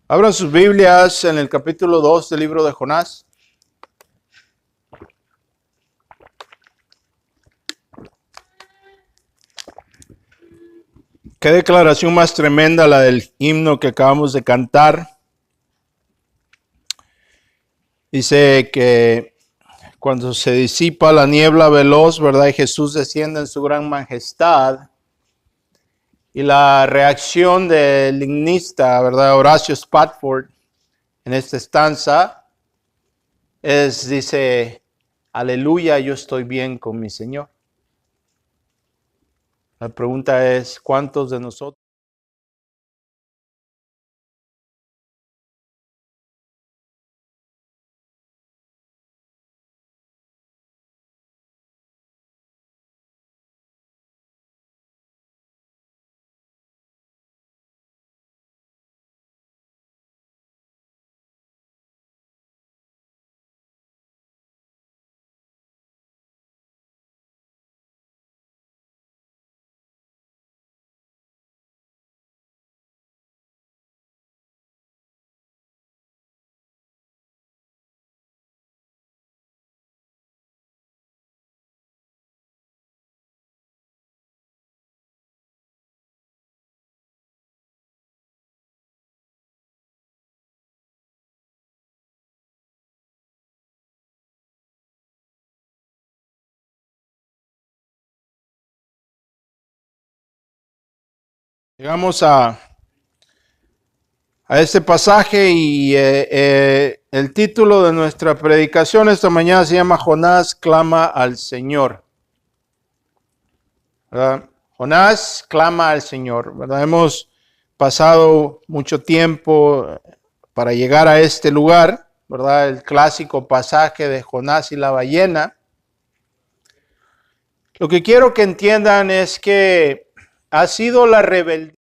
Abran sus Biblias en el capítulo 2 del libro de Jonás. Qué declaración más tremenda la del himno que acabamos de cantar. Dice que cuando se disipa la niebla veloz, ¿verdad? Y Jesús desciende en su gran majestad. Y la reacción del himnista, ¿verdad? Horacio Spafford, en esta estanza, dice, aleluya, yo estoy bien con mi Señor. La pregunta es, ¿cuántos de nosotros? Llegamos a este pasaje y el título de nuestra predicación esta mañana se llama Jonás clama al Señor. ¿Verdad? Jonás clama al Señor. ¿Verdad? Hemos pasado mucho tiempo para llegar a este lugar, ¿verdad? El clásico pasaje de Jonás y la ballena. Lo que quiero que entiendan es que ha sido la rebeldía.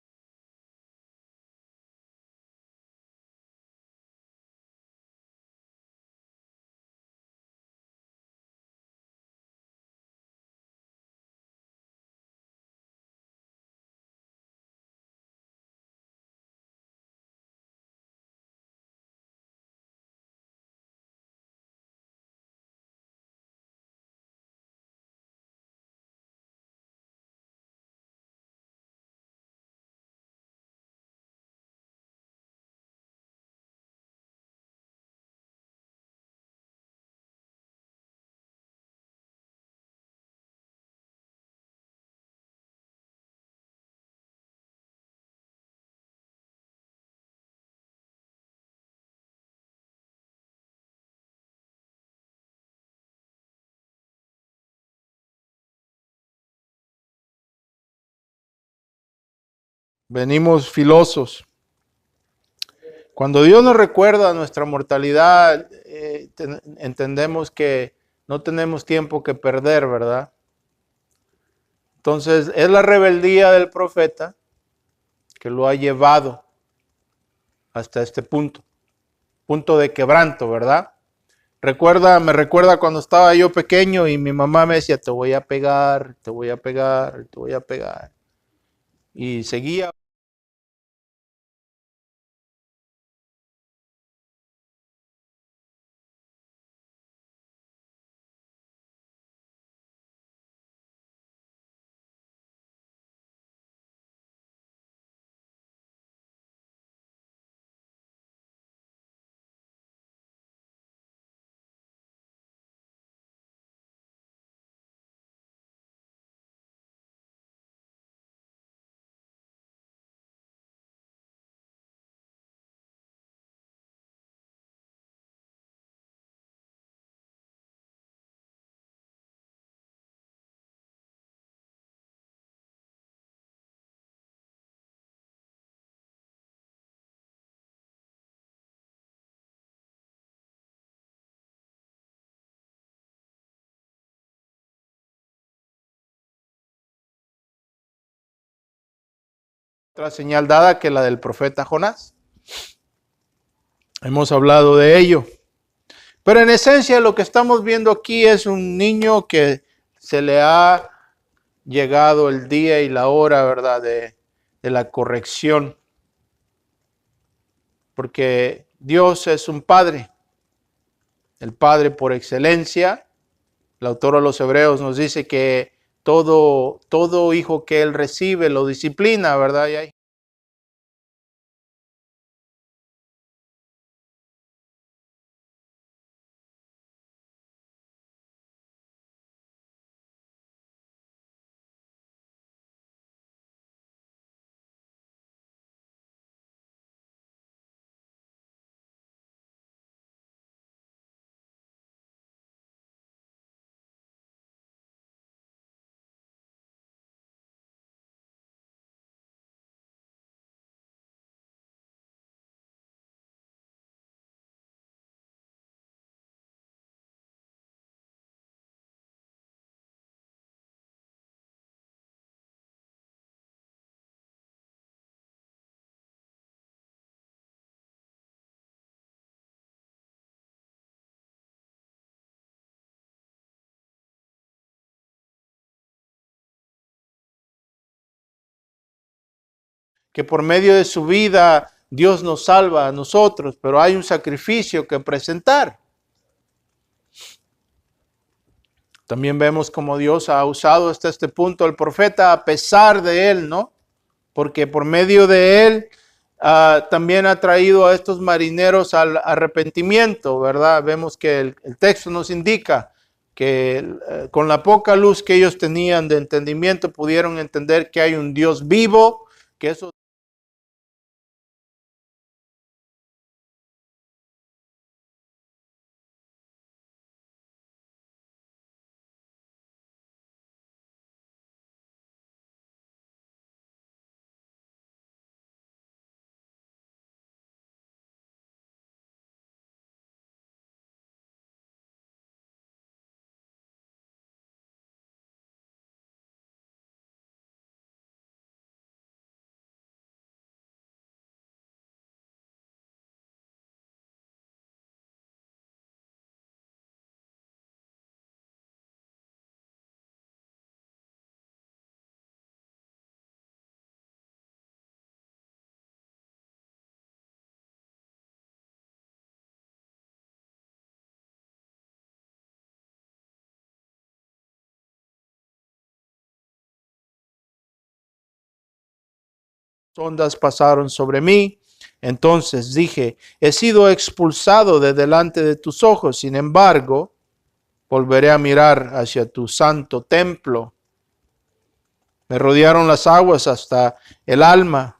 Venimos filosos. Cuando Dios nos recuerda nuestra mortalidad, entendemos que no tenemos tiempo que perder, ¿verdad? Entonces, es la rebeldía del profeta que lo ha llevado hasta este punto de quebranto, ¿verdad? Me recuerda cuando estaba yo pequeño y mi mamá me decía, te voy a pegar, te voy a pegar, te voy a pegar. Y seguía. Otra señal dada que la del profeta Jonás. Hemos hablado de ello. Pero en esencia lo que estamos viendo aquí es un niño que se le ha llegado el día y la hora, ¿verdad? De la corrección. porque Dios es un Padre, el Padre por excelencia. El autor de los Hebreos nos dice que todo hijo que Él recibe lo disciplina, ¿verdad? Que por medio de su vida Dios nos salva a nosotros, pero hay un sacrificio que presentar. También vemos cómo Dios ha usado hasta este punto al profeta a pesar de él, ¿no? Porque por medio de él también ha traído a estos marineros al arrepentimiento, ¿verdad? Vemos que el texto nos indica que con la poca luz que ellos tenían de entendimiento pudieron entender que hay un Dios vivo, que eso ondas pasaron sobre mí. Entonces dije, he sido expulsado de delante de tus ojos, sin embargo, volveré a mirar hacia tu santo templo. Me rodearon las aguas hasta el alma,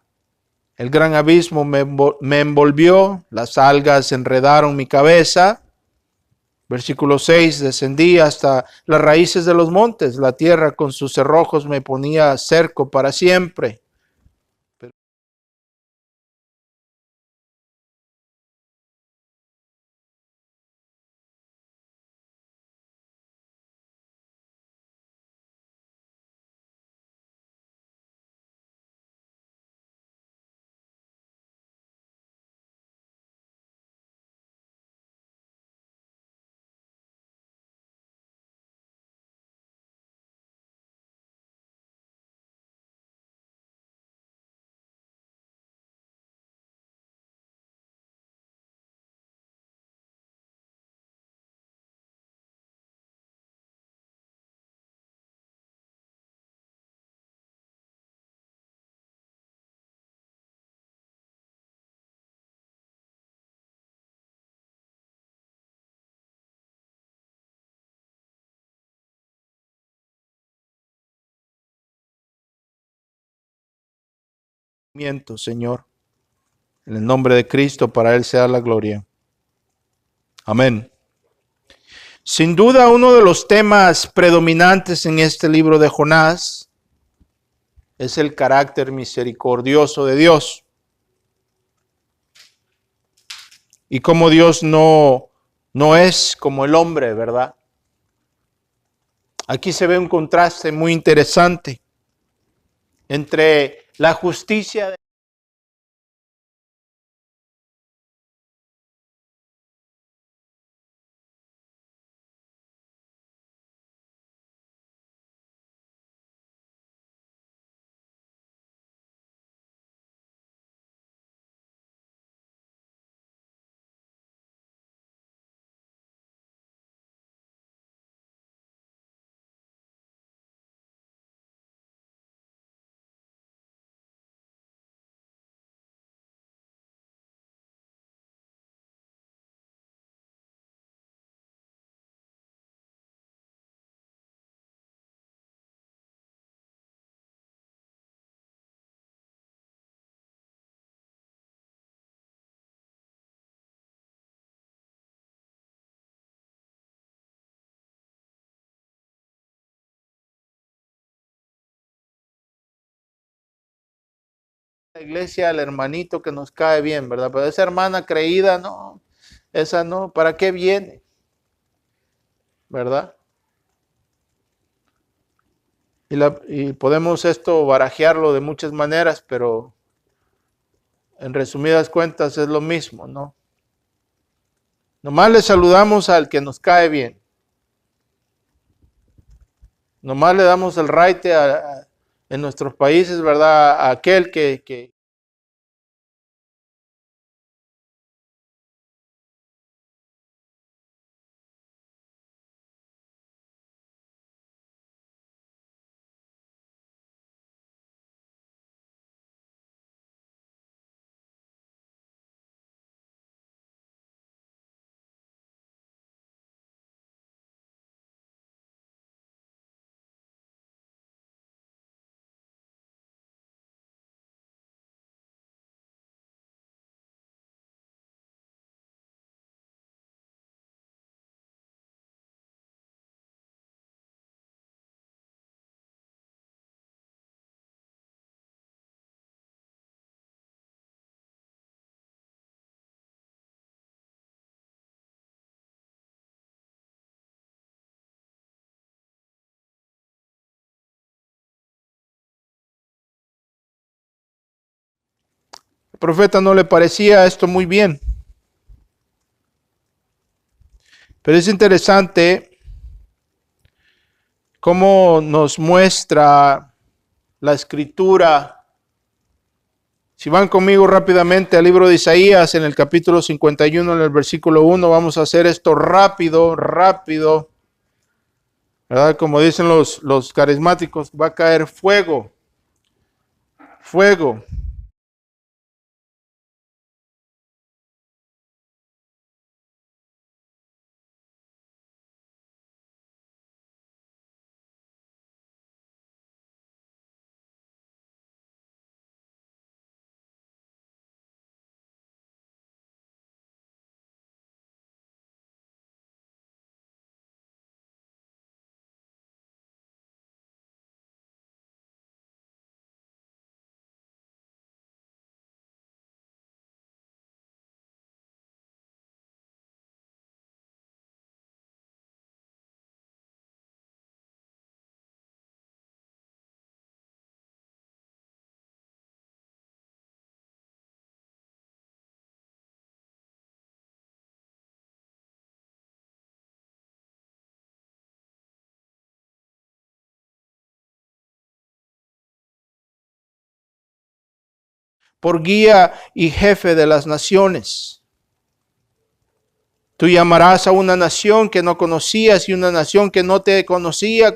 el gran abismo me envolvió, las algas enredaron mi cabeza. Versículo 6, descendí hasta las raíces de los montes, la tierra con sus cerrojos me ponía cerco para siempre. Señor, en el nombre de Cristo, para Él sea la gloria. Amén. Sin duda, uno de los temas predominantes en este libro de Jonás es el carácter misericordioso de Dios. Y cómo Dios no es como el hombre, ¿verdad? Aquí se ve un contraste muy interesante entre la justicia de iglesia al hermanito que nos cae bien, ¿verdad? Pero esa hermana creída, no, esa no, ¿para qué viene? ¿Verdad? Y podemos esto barajearlo de muchas maneras, pero en resumidas cuentas es lo mismo, ¿no? Nomás le saludamos al que nos cae bien. Nomás le damos el raite en nuestros países, ¿verdad? A aquel que al profeta no le parecía esto muy bien. Pero es interesante cómo nos muestra la escritura. Si van conmigo rápidamente al libro de Isaías, en el capítulo 51, en el versículo 1, vamos a hacer esto rápido, ¿verdad? Como dicen los carismáticos, va a caer fuego, fuego. Por guía y jefe de las naciones. Tú llamarás a una nación que no conocías y una nación que no te conocía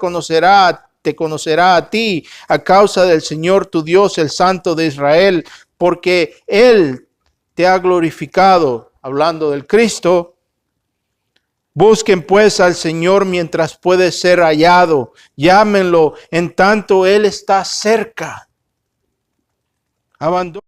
te conocerá a ti a causa del Señor tu Dios, el Santo de Israel, porque Él te ha glorificado, hablando del Cristo. Busquen pues al Señor mientras puede ser hallado, llámenlo en tanto Él está cerca. Abandonen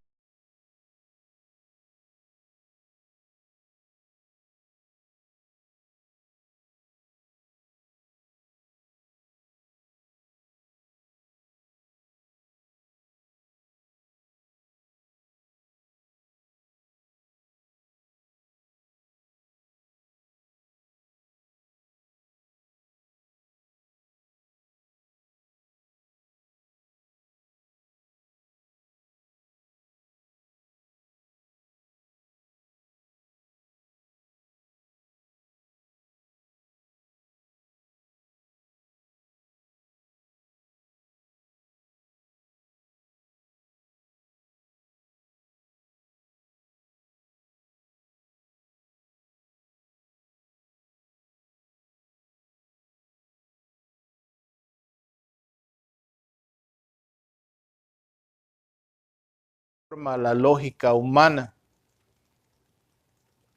la lógica humana.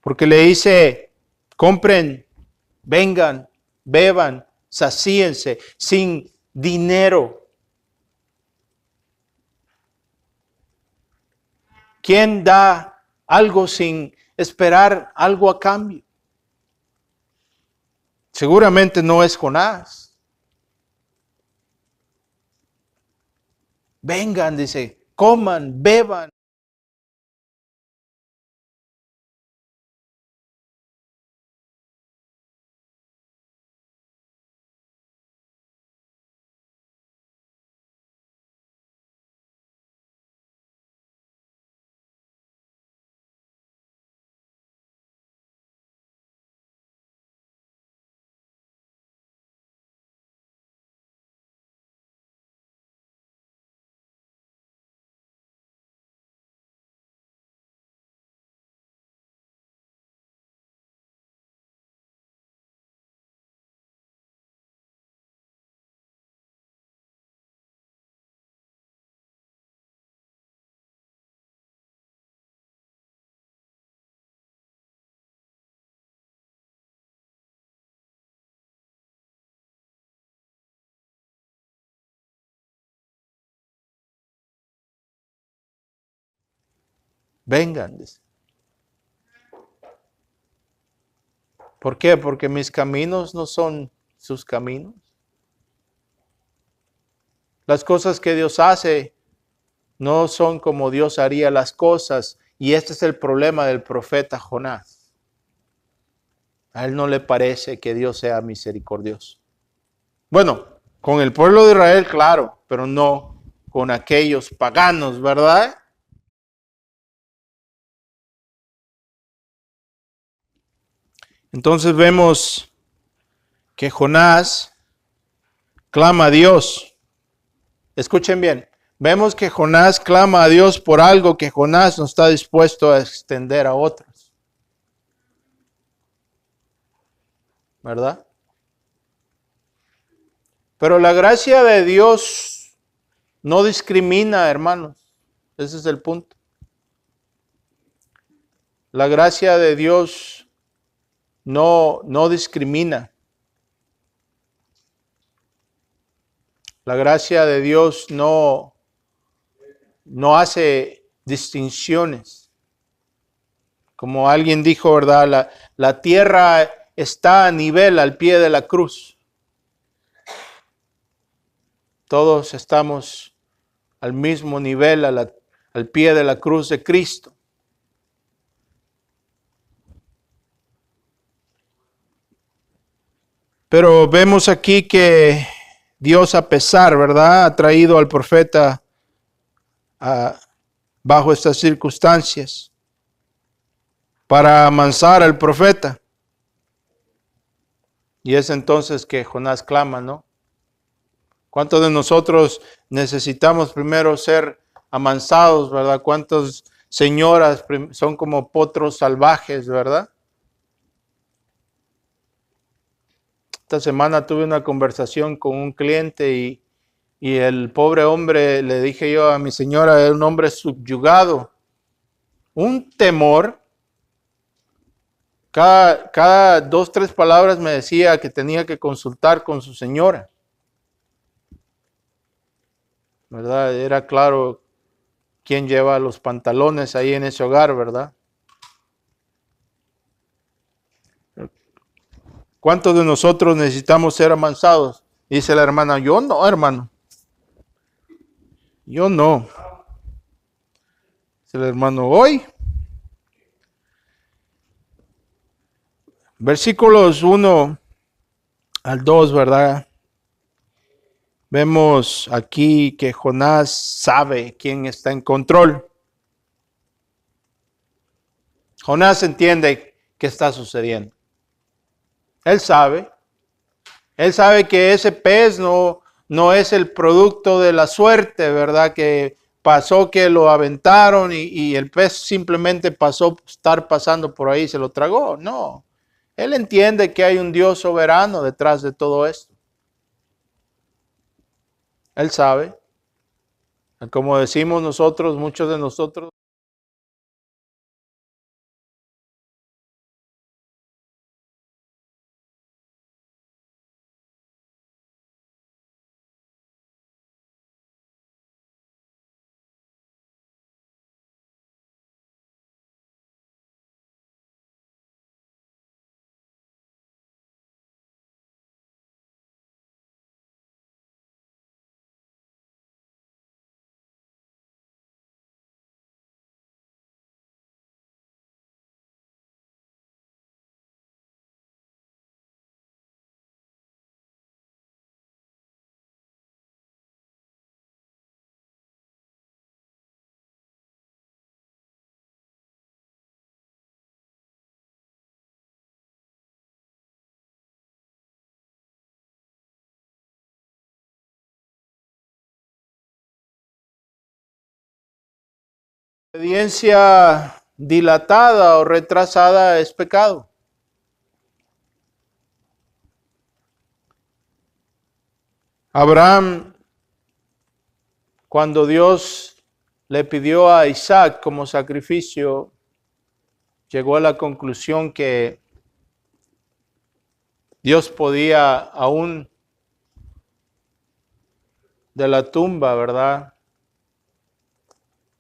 Porque le dice, compren, vengan, beban, sacíense, sin dinero. ¿Quién da algo sin esperar algo a cambio? Seguramente no es Jonás. Vengan, dice, coman, beban. Vengan, dice. ¿Por qué? Porque mis caminos no son sus caminos. Las cosas que Dios hace no son como Dios haría las cosas. Y este es el problema del profeta Jonás. A él no le parece que Dios sea misericordioso. Bueno, con el pueblo de Israel, claro, pero no con aquellos paganos, ¿verdad? Entonces vemos que Jonás clama a Dios. Escuchen bien, vemos que Jonás clama a Dios por algo que Jonás no está dispuesto a extender a otros, ¿verdad? Pero la gracia de Dios no discrimina, hermanos. Ese es el punto. La gracia de Dios no discrimina. La gracia de Dios no hace distinciones. Como alguien dijo, ¿verdad? La tierra está a nivel al pie de la cruz. Todos estamos al mismo nivel, al pie de la cruz de Cristo. Pero vemos aquí que Dios, a pesar, ¿verdad?, ha traído al profeta bajo estas circunstancias para amansar al profeta. Y es entonces que Jonás clama, ¿no? ¿Cuántos de nosotros necesitamos primero ser amansados, verdad? ¿Cuántas señoras son como potros salvajes, verdad? Esta semana tuve una conversación con un cliente y el pobre hombre, le dije yo a mi señora, era un hombre subyugado, un temor. Cada 2, 3 palabras me decía que tenía que consultar con su señora, ¿verdad? Era claro quién lleva los pantalones ahí en ese hogar, ¿verdad? ¿Cuántos de nosotros necesitamos ser amansados? Dice la hermana, yo no, hermano. Yo no. Dice el hermano, hoy. Versículos 1 al 2, ¿verdad? Vemos aquí que Jonás sabe quién está en control. Jonás entiende qué está sucediendo. Él sabe. Él sabe que ese pez no es el producto de la suerte, ¿verdad? Que pasó que lo aventaron y el pez simplemente pasó estar pasando por ahí y se lo tragó. No. Él entiende que hay un Dios soberano detrás de todo esto. Él sabe. Como decimos nosotros, muchos de nosotros, Obediencia dilatada o retrasada es pecado. Abraham, cuando Dios le pidió a Isaac como sacrificio, llegó a la conclusión que Dios podía aún de la tumba, ¿verdad?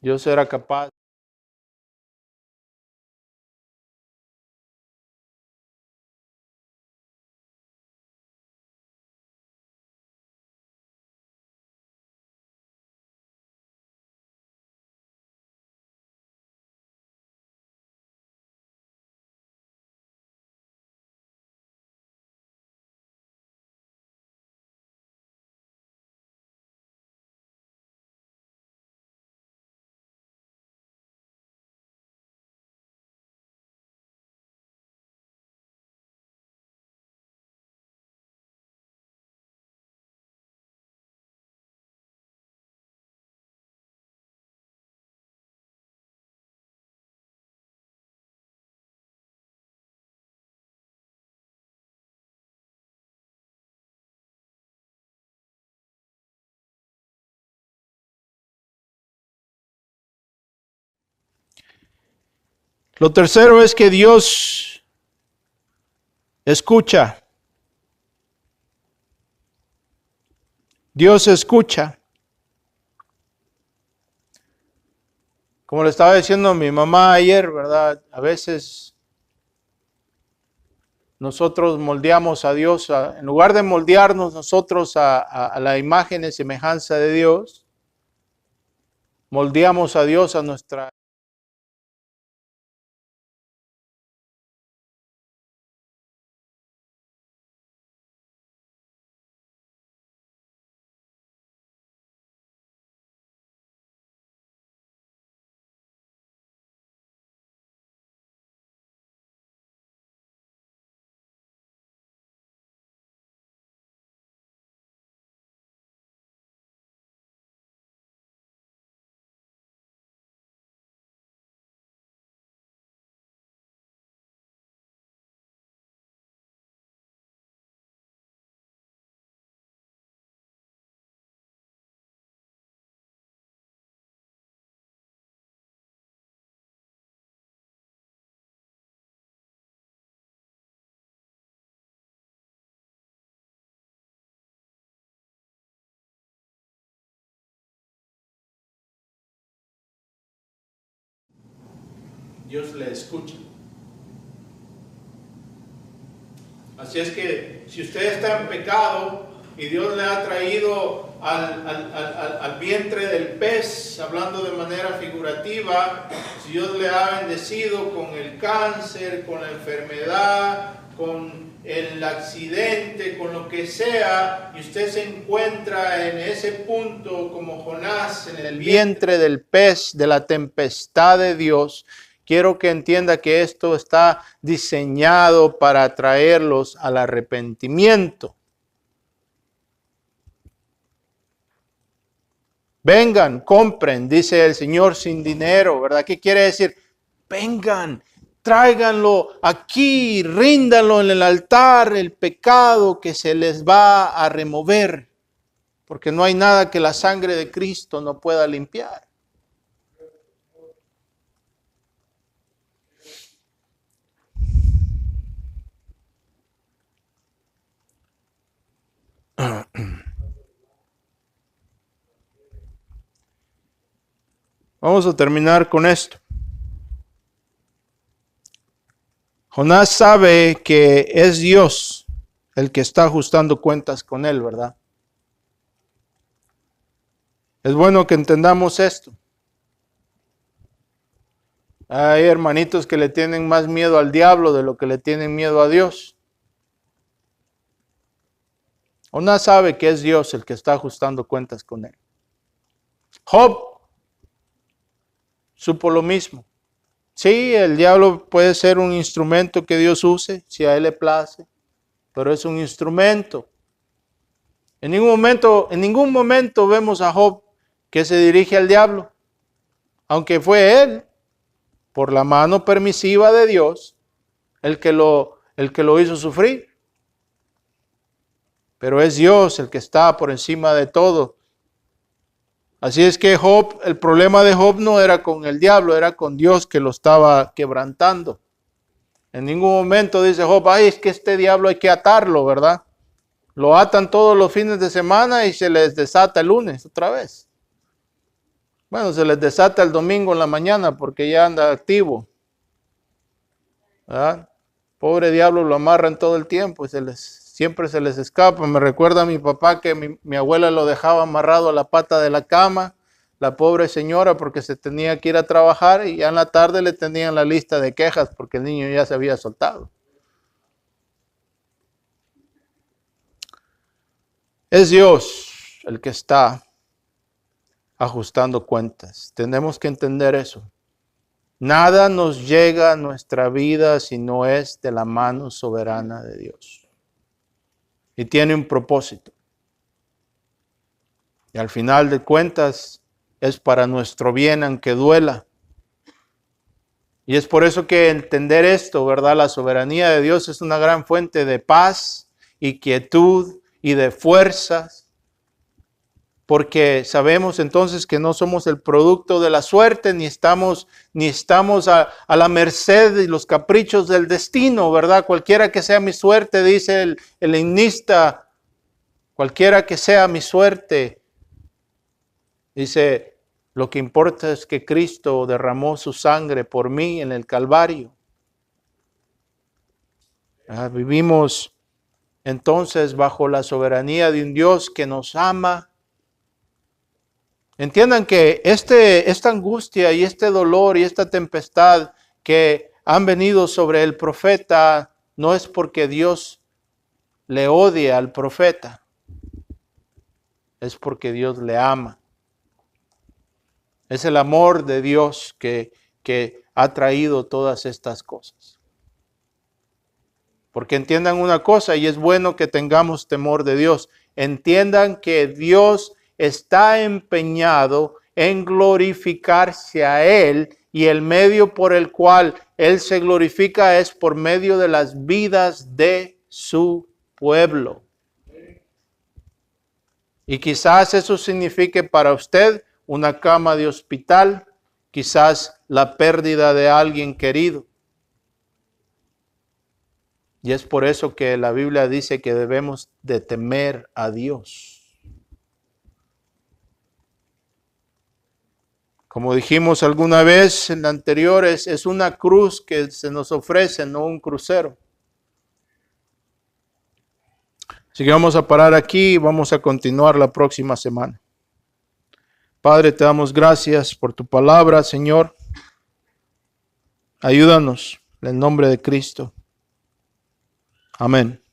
Dios era capaz. Lo tercero es que Dios escucha. Dios escucha. Como le estaba diciendo a mi mamá ayer, ¿verdad? A veces nosotros moldeamos a Dios, en lugar de moldearnos nosotros a la imagen y semejanza de Dios, moldeamos a Dios a nuestra. Dios le escucha. Así es que si usted está en pecado y Dios le ha traído al vientre del pez, hablando de manera figurativa, si Dios le ha bendecido con el cáncer, con la enfermedad, con el accidente, con lo que sea, y usted se encuentra en ese punto como Jonás, en el vientre del pez, de la tempestad de Dios, quiero que entienda que esto está diseñado para traerlos al arrepentimiento. Vengan, compren, dice el Señor, sin dinero, ¿verdad? ¿Qué quiere decir? Vengan, tráiganlo aquí, ríndanlo en el altar, el pecado que se les va a remover, porque no hay nada que la sangre de Cristo no pueda limpiar. Vamos a terminar con esto. Jonás sabe que es Dios el que está ajustando cuentas con él, ¿verdad? Es bueno que entendamos esto. Hay hermanitos que le tienen más miedo al diablo de lo que le tienen miedo a Dios. Jonás sabe que es Dios el que está ajustando cuentas con él. Job supo lo mismo. Sí, el diablo puede ser un instrumento que Dios use, si a él le place, pero es un instrumento. En ningún momento vemos a Job que se dirige al diablo. aunque fue él, por la mano permisiva de Dios, el que lo hizo sufrir. Pero es Dios el que está por encima de todo. Así es que Job, el problema de Job no era con el diablo, era con Dios que lo estaba quebrantando. En ningún momento dice Job, ay, es que este diablo hay que atarlo, ¿verdad? Lo atan todos los fines de semana y se les desata el lunes otra vez. Bueno, se les desata el domingo en la mañana porque ya anda activo, ¿verdad? Pobre diablo, lo amarran todo el tiempo y siempre se les escapa. Me recuerda a mi papá que mi abuela lo dejaba amarrado a la pata de la cama, la pobre señora, porque se tenía que ir a trabajar y ya en la tarde le tenían la lista de quejas porque el niño ya se había soltado. Es Dios el que está ajustando cuentas. Tenemos que entender eso. Nada nos llega a nuestra vida si no es de la mano soberana de Dios. Y tiene un propósito. Y al final de cuentas es para nuestro bien, aunque duela. Y es por eso que entender esto, ¿verdad? La soberanía de Dios es una gran fuente de paz y quietud y de fuerzas. Porque sabemos entonces que no somos el producto de la suerte, ni estamos a la merced de los caprichos del destino, ¿verdad? Cualquiera que sea mi suerte, dice el himnista, cualquiera que sea mi suerte, dice, lo que importa es que Cristo derramó su sangre por mí en el Calvario. Vivimos entonces bajo la soberanía de un Dios que nos ama. Entiendan que esta angustia y este dolor y esta tempestad que han venido sobre el profeta no es porque Dios le odia al profeta, es porque Dios le ama. Es el amor de Dios que ha traído todas estas cosas. Porque entiendan una cosa, y es bueno que tengamos temor de Dios. Entiendan que Dios está empeñado en glorificarse a Él, y el medio por el cual Él se glorifica es por medio de las vidas de su pueblo. Y quizás eso signifique para usted una cama de hospital, quizás la pérdida de alguien querido. Y es por eso que la Biblia dice que debemos de temer a Dios. Como dijimos alguna vez en la anterior, es una cruz que se nos ofrece, no un crucero. Así que vamos a parar aquí y vamos a continuar la próxima semana. Padre, te damos gracias por tu palabra, Señor. Ayúdanos en el nombre de Cristo. Amén.